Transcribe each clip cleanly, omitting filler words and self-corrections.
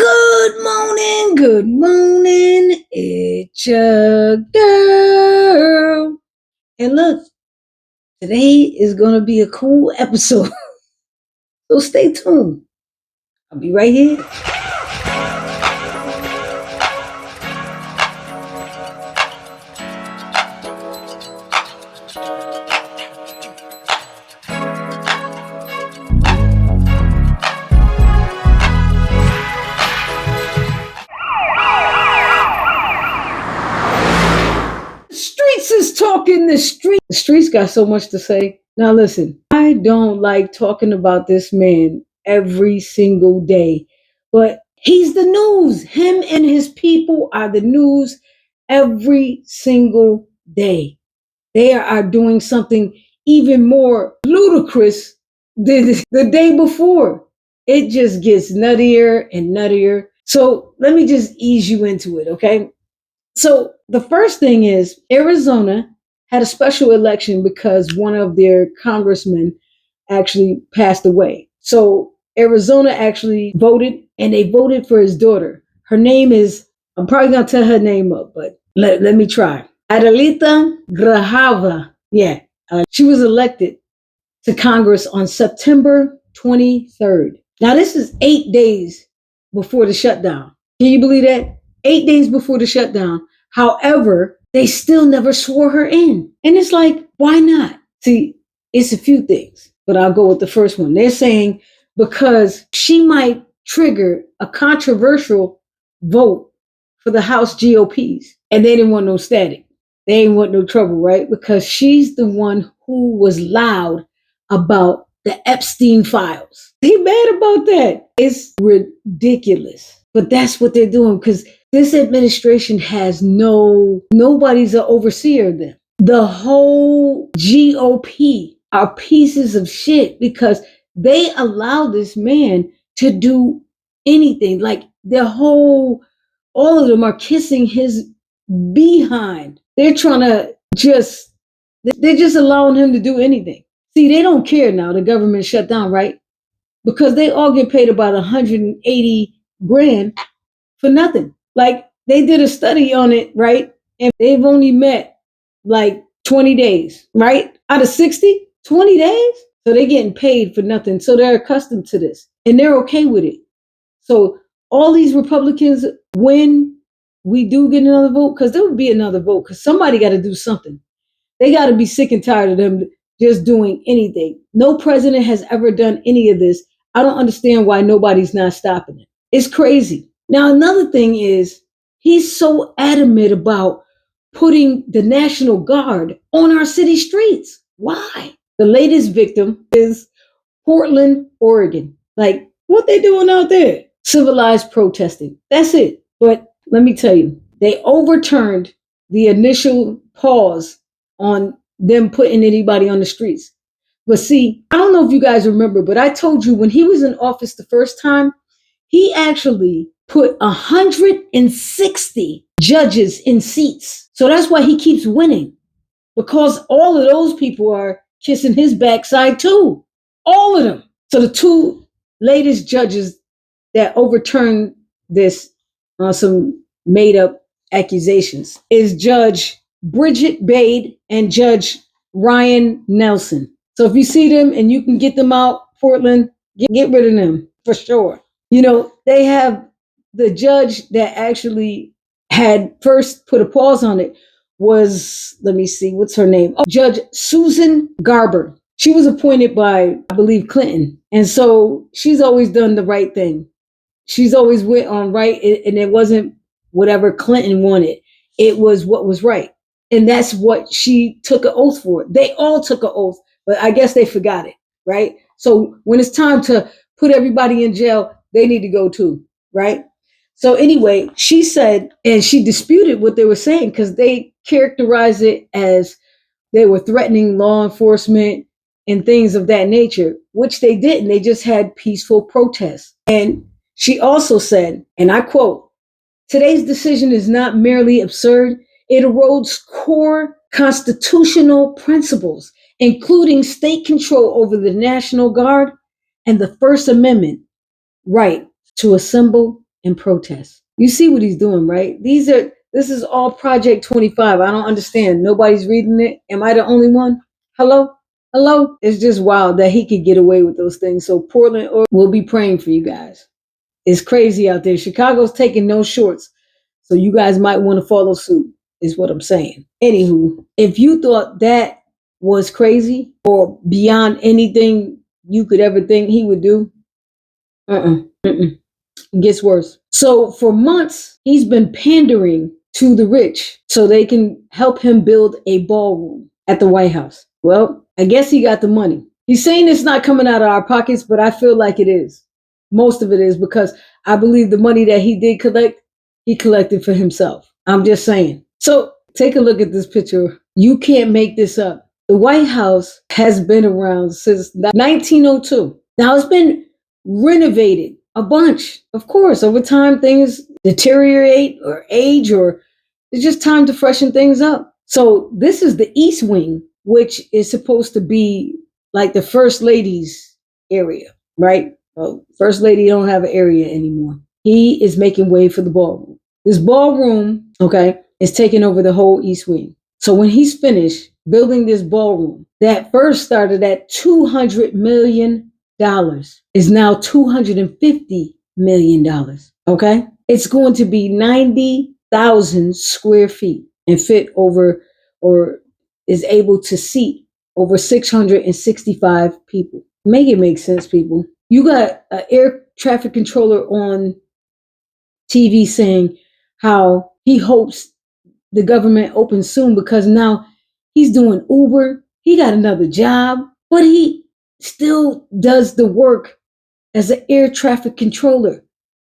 Good morning, good morning. It's your girl. And look, today is going to be a cool episode. So stay tuned. I'll be right here. The streets is talking. The streets got so much to say. Now listen, I don't like talking about this man every single day, but he's the news. Him and his people are the news every single day. They are doing something even more ludicrous than the day before. It just gets nuttier and nuttier. So let me just ease you into it, okay? So the first thing is Arizona had a special election because one of their congressmen actually passed away. So Arizona actually voted and they voted for his daughter. Her name is, I'm probably going to tell her name up, but let me try. Adelita Grajava. Yeah. She was elected to Congress on September 23rd. Now, this is 8 days before the shutdown. Can you believe that? 8 days before the shutdown. However, they still never swore her in. And it's like, why not? See, it's a few things, but I'll go with the first one. They're saying because she might trigger a controversial vote for the House GOPs. And they didn't want no static. They didn't want no trouble, right? Because she's the one who was loud about the Epstein files. He mad about that. It's ridiculous. But that's what they're doing because this administration has nobody's an overseer of them. The whole GOP are pieces of shit because they allow this man to do anything. Like all of them are kissing his behind. They're trying to they're just allowing him to do anything. See, they don't care now. The government shut down, right? Because they all get paid about 180 grand for nothing. Like they did a study on it, right? And they've only met like 20 days, right? Out of 60, 20 days. So they're getting paid for nothing. So they're accustomed to this and they're okay with it. So all these Republicans, when we do get another vote, because there will be another vote, because somebody got to do something. They got to be sick and tired of them just doing anything. No president has ever done any of this. I don't understand why nobody's not stopping it. It's crazy. Now, another thing is he's so adamant about putting the National Guard on our city streets. Why? The latest victim is Portland, Oregon. Like, what they doing out there? Civilized protesting. That's it. But let me tell you, they overturned the initial pause on them putting anybody on the streets. But see, I don't know if you guys remember, but I told you when he was in office the first time, he actually put 160 judges in seats. So that's why he keeps winning, because all of those people are kissing his backside too. All of them. So the two latest judges that overturned this on some made up accusations is Judge Bridget Bade and Judge Ryan Nelson. So if you see them and you can get them out, Portland, get rid of them for sure. You know, they have the judge that actually had first put a pause on it was, let me see, what's her name? Oh, Judge Susan Garber. She was appointed by, I believe, Clinton. And so she's always done the right thing. She's always went on right, and it wasn't whatever Clinton wanted. It was what was right. And that's what she took an oath for. They all took an oath, but I guess they forgot it, right? So when it's time to put everybody in jail, they need to go too, right? So anyway, she said, and she disputed what they were saying because they characterized it as they were threatening law enforcement and things of that nature, which they didn't. They just had peaceful protests. And she also said, and I quote, "Today's decision is not merely absurd, it erodes core constitutional principles, including state control over the National Guard and the First Amendment right to assemble and protest. You see what he's doing, right? This is all Project 25. I don't understand. Nobody's reading it. Am I the only one? Hello? Hello? It's just wild that he could get away with those things. So Portland will be praying for you guys. It's crazy out there. Chicago's taking no shorts. So you guys might want to follow suit, is what I'm saying. Anywho, if you thought that was crazy or beyond anything you could ever think he would do, it gets worse. So for months, he's been pandering to the rich so they can help him build a ballroom at the White House. Well, I guess he got the money. He's saying it's not coming out of our pockets, but I feel like it is. Most of it is, because I believe the money that he did collect, he collected for himself. I'm just saying. So take a look at this picture. You can't make this up. The White House has been around since 1902. Now it's been renovated a bunch. Of course, over time things deteriorate or age, or it's just time to freshen things up. So this is the East Wing, which is supposed to be like the First Lady's area, right? Well, First Lady don't have an area anymore. He is making way for the ballroom. This ballroom, okay, is taking over the whole East Wing. So when he's finished building this ballroom, that first started at $200 million, is now $250 million, okay? It's going to be 90,000 square feet and fit over, or is able to seat over 665 people. Make it make sense, people. You got an air traffic controller on TV saying how he hopes the government opens soon because now he's doing Uber. He got another job, but he still does the work as an air traffic controller.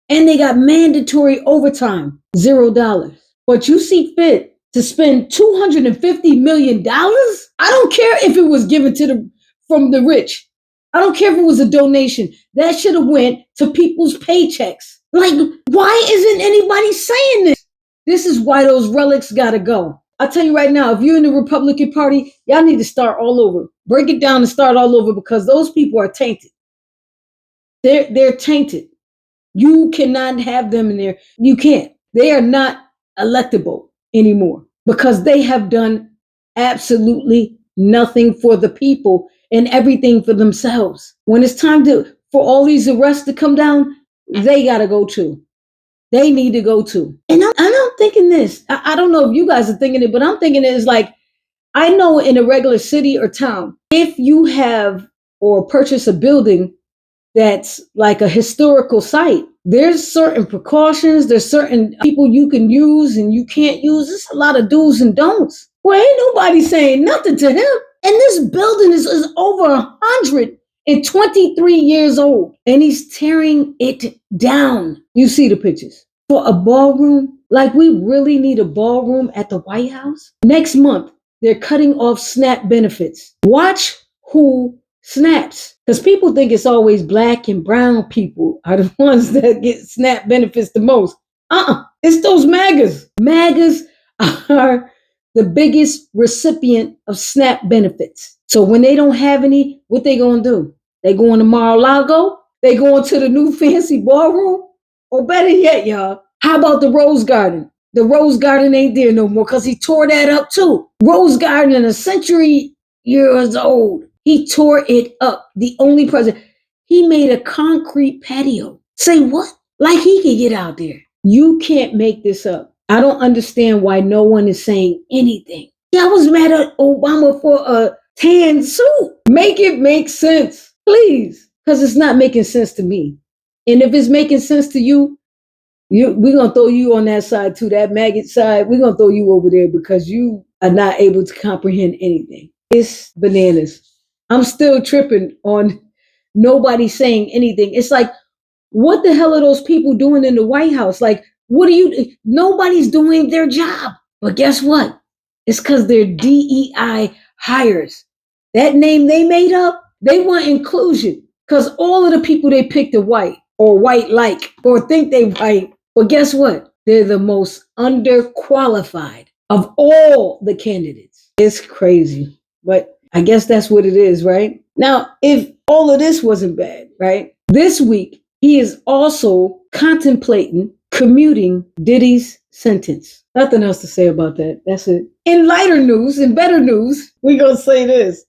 And they got mandatory overtime, $0. But you see fit to spend $250 million? I don't care if it was given from the rich. I don't care if it was a donation. That should have went to people's paychecks. Like, why isn't anybody saying this? This is why those relics gotta go. I'll tell you right now, if you're in the Republican Party, y'all need to start all over. Break it down and start all over, because those people are tainted. They're tainted. You cannot have them in there. You can't. They are not electable anymore because they have done absolutely nothing for the people and everything for themselves. When it's time for all these arrests to come down, they got to go too. They need to go too. And I'm thinking this. I don't know if you guys are thinking it, but I'm thinking it is like, I know in a regular city or town, if you have or purchase a building that's like a historical site, there's certain precautions, there's certain people you can use and you can't use. There's a lot of do's and don'ts. Well, ain't nobody saying nothing to him. And this building is over 123 years old, and he's tearing it down. You see the pictures. For a ballroom, like we really need a ballroom at the White House. Next month, they're cutting off SNAP benefits. Watch who snaps, because people think it's always black and brown people are the ones that get SNAP benefits the most. It's those MAGAs. MAGAs are the biggest recipient of SNAP benefits. So when they don't have any, what they gonna do? They going to Mar-a-Lago? They going to the new fancy ballroom? Or better yet, y'all, how about the Rose Garden? The Rose Garden ain't there no more because he tore that up too. Rose Garden, a century years old. He tore it up. The only president. He made a concrete patio. Say what? Like he could get out there. You can't make this up. I don't understand why no one is saying anything. I was mad at Obama for a tan suit. Make it make sense, please. Because it's not making sense to me. And if it's making sense to you, we're going to throw you on that side too, that maggot side. We're going to throw you over there because you are not able to comprehend anything. It's bananas. I'm still tripping on nobody saying anything. It's like, what the hell are those people doing in the White House? Like, nobody's doing their job. But guess what? It's because they're DEI hires. That name they made up, they want inclusion because all of the people they picked are white or white-like or think they white. But guess what? They're the most underqualified of all the candidates. It's crazy. But I guess that's what it is, right? Now, if all of this wasn't bad, right? This week, He is also contemplating commuting Diddy's sentence. Nothing else to say about that. That's it. In lighter news, in better news, we gonna say this.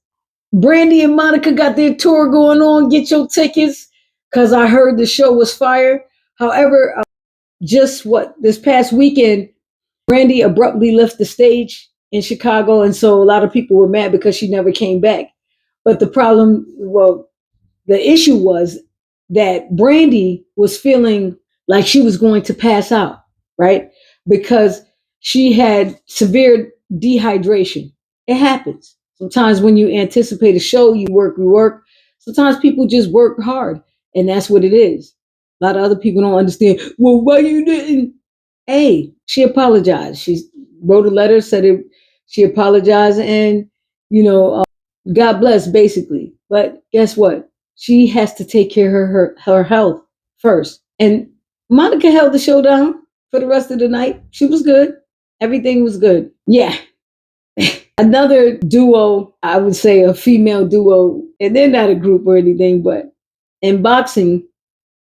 Brandy and Monica got their tour going on. Get your tickets, because I heard the show was fire. However, just this past weekend, Brandy abruptly left the stage in Chicago, and so a lot of people were mad because she never came back. But the issue was that Brandy was feeling like she was going to pass out, right? Because she had severe dehydration. It happens. Sometimes when you anticipate a show, you work. Sometimes people just work hard, and that's what it is. A lot of other people don't understand. Well, why you didn't? Hey, she apologized. She wrote a letter, said it. She apologized, and God bless, basically. But guess what? She has to take care of her health first. And Monica held the show down for the rest of the night. She was good. Everything was good. Yeah. Another duo, I would say a female duo, and they're not a group or anything, but in boxing,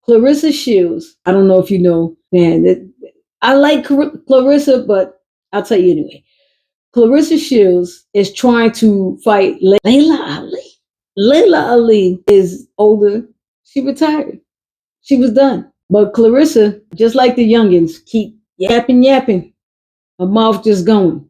Clarissa Shields. I don't know if you know, man. I like Clarissa, but I'll tell you anyway. Clarissa Shields is trying to fight Layla Ali. Layla Ali is older. She retired. She was done. But Clarissa, just like the youngins, keep yapping. Her mouth just going.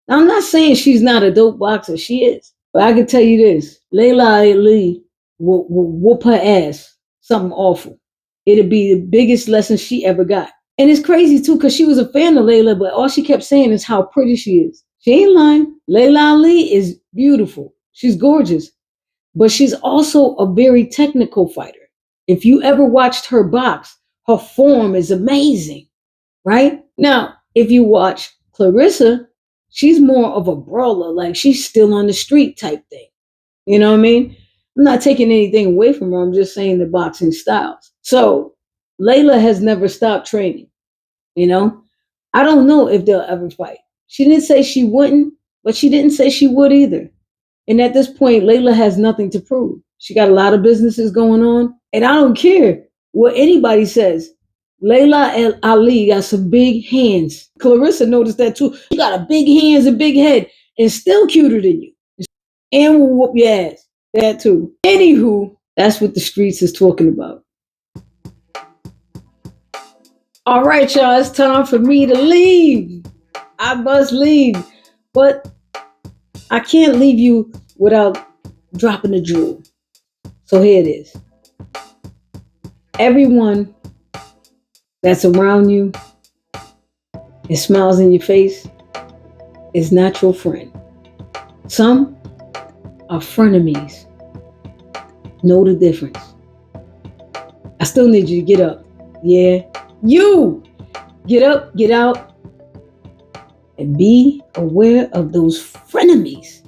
Now, I'm not saying she's not a dope boxer. She is. But I can tell you this. Layla Ali will whoop her ass. Something awful. It'll be the biggest lesson she ever got. And it's crazy, too, because she was a fan of Layla, but all she kept saying is how pretty she is. She ain't lying. Layla Ali is beautiful. She's gorgeous. But she's also a very technical fighter. If you ever watched her box, her form is amazing, right? Now, if you watch Clarissa, she's more of a brawler, like she's still on the street type thing. You know what I mean? I'm not taking anything away from her. I'm just saying the boxing styles. So Layla has never stopped training. I don't know if they'll ever fight. She didn't say she wouldn't, but she didn't say she would either. And at this point, Layla has nothing to prove. She got a lot of businesses going on. And I don't care what anybody says. Layla Ali got some big hands. Clarissa noticed that too. She got a big hands and big head and still cuter than you. And will whoop your ass. That too. Anywho, that's what the streets is talking about. All right, y'all. It's time for me to leave. I must leave. But I can't leave you without dropping a jewel. So here it is. Everyone that's around you and smiles in your face is not your friend. Some are frenemies. Know the difference. I still need you to get up. Yeah. You! Get up, get out, and be aware of those frenemies.